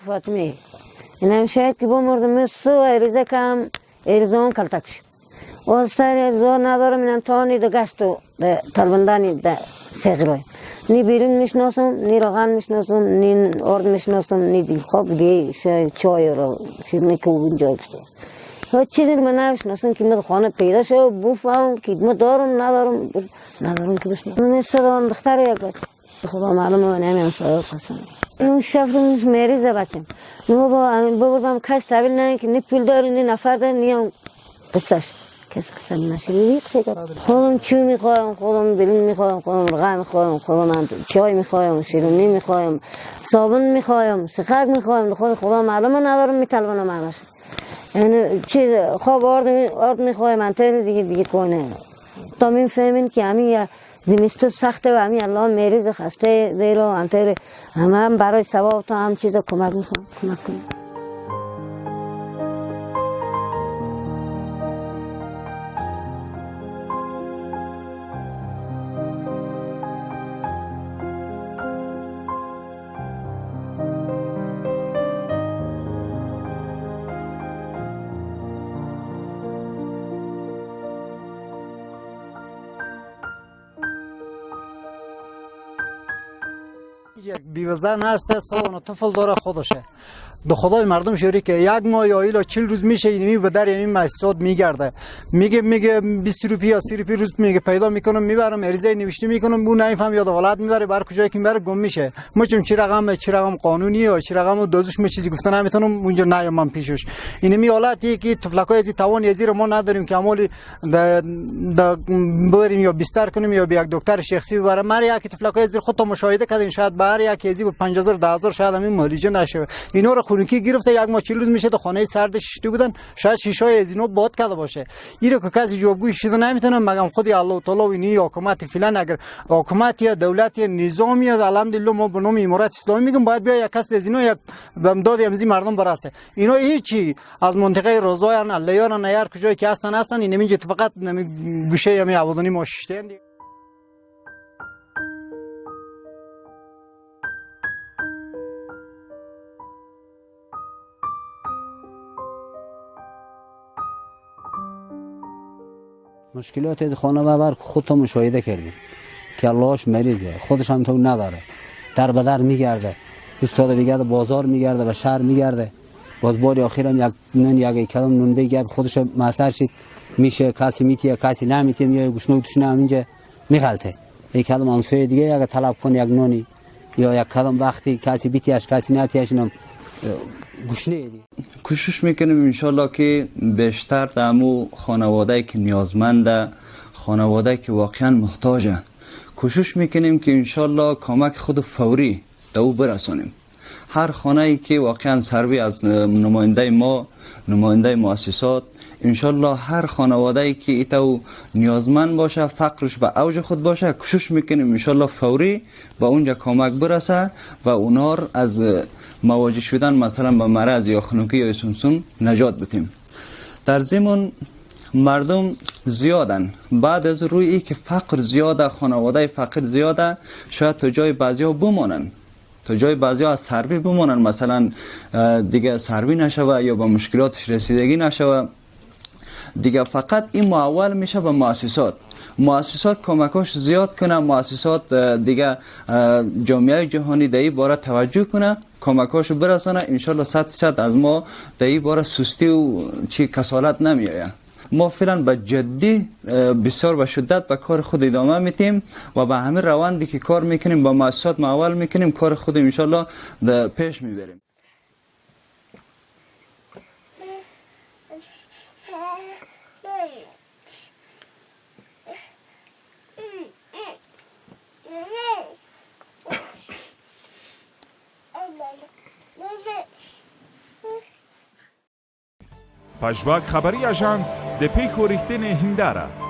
فاطمه اینم شاید که بمردم مثل ایرزه کم ایرزان کلتکش و سر ایرزان ندارم اینم تانی دو گشت و تلبندانی سیغلای نی بیرون میشناسم نی روغن میشناسم نی ارد میشناسم نی دیل خواب دیگه چای رو شیرنی که اون جای کشته هیچ چیزی من نمیشناسم که من خانه پیدا شد بوفم که من دارم ندارم که بشناسم من استران دختر یک بچه خدا معلومه من همین سایه قسم اون شفرم مریضه بچم ببردم کس تحویل نه که نی پول داری نی نفر داری نی هم قصهش کسی قصه نشیدی خودم چی میخوایم خودم برین میخوایم خودم رقم میخوایم خودم چای میخوایم شیرینی میخوایم صابون میخوایم سخک میخوایم خدا معلومه ندارم میطلبونم همش یعنی چی خواب آرد میخوایم انتر دیگه کنه تا میفهمین که همین زمستون سخته و همین الله مریض خسته دیرو انتر هم برای ثواب تا هم چیز کمک میخوایم کمک کنیم یک بیوزن هست سوان و طفل داره خودشه دو خدای مردم شوری که یک ماه یا ایلا 40 روز میشه اینمی به در این مؤسسات میگرده میگه 20 روپیه یا 30 روپیه روز میگه پیدا میکنم میبرم عریضه نوشته میکنم اون نمیفهم یا دولت میبره بر کجایی که میبره گم میشه ما چون چی رقم قانونی یا چی رقم دوزش می چیزی گفته نمیتونم اونجا نیام پیشش اینمی حالتی که طفلکای از توان ازی رو ما نداریم که عملی بریم یا بستر کنیم یا به یک دکتر شخصی ببرم مر یک طفلکای ازی خودت مشاهده کردین شاید بر یک ازی 5000 10000 شاید همین مالیجه نشه اینا رو خونکی گرفته یک ماه 40 روز میشه تو خانه سرد شیشته بودن شاید شیشای از اینو باد کرده باشه اینو که کسی جوابگوی شده نمیتونه مگم خودی الله تعالی و اینی حکومت فلان اگر حکومت یا دولت یا نظامی الحمدلله ما به نام امارات اسلامی میگم باید بیا یک کس از اینو یک بمداد امزی مردم برسه اینا هیچی از منطقه روزایان الیان نیار کجایی که هستن این اینجا فقط گوشه همین آبادانی ما شیشته مشکلات از خانواده خودتون مشاهده کردیم که اللهش مریضه خودش هم تو نداره در بدر میگرده استاد بگرده بازار میگرده و شهر میگرده باز باری آخر هم یک کلم نون بگرد خودش مسئر شد میشه کسی میتیه کسی نمیتیه یا گوشنوی توشنه هم اینجا میغلطه یک کلم همسایه دیگه اگه طلب کنه یک نونی یا یک کلم وقتی کسی بیتیش کسی نتیش نم گوشنه دیگه کوشش میکنیم انشالله که بیشتر دمو خانواده که نیازمنده خانواده که واقعا محتاجه کوشش میکنیم که انشالله کمک خود فوری دو برسونیم هر خانه ای که واقعا سروی از نماینده ما نماینده مؤسسات انشالله هر خانواده ای که ایتو نیازمند باشه فقرش به اوج خود باشه کوشش میکنیم انشالله فوری به اونجا کمک برسه و اونا از مواجه شدن مثلا به مرض یا خنکی یا سمسم نجات بدیم در ضمن مردم زیادن بعد از روی ای که فقر زیاده خانواده فقیر زیاده شاید تو جای بعضی ها بمانن تو جای بعضی ها از سروی بمانن مثلا دیگه سروی نشوه یا به مشکلاتش رسیدگی نشوه دیگه فقط این معول میشه به مؤسسات کمکاش زیاد کنه مؤسسات دیگه جامعه جهانی در این باره توجه کنه کمکاشو برسانه انشالله 100% از ما در این باره سستی و چی کسالت نمیآید ما فعلا به جدی بسیار به شدت به کار خود ادامه میتیم و به همین روندی که کار میکنیم با مؤسسات معول میکنیم کار خود انشالله پیش میبریم پژواک خبری اژانس د پیښو ریښتینې هنداره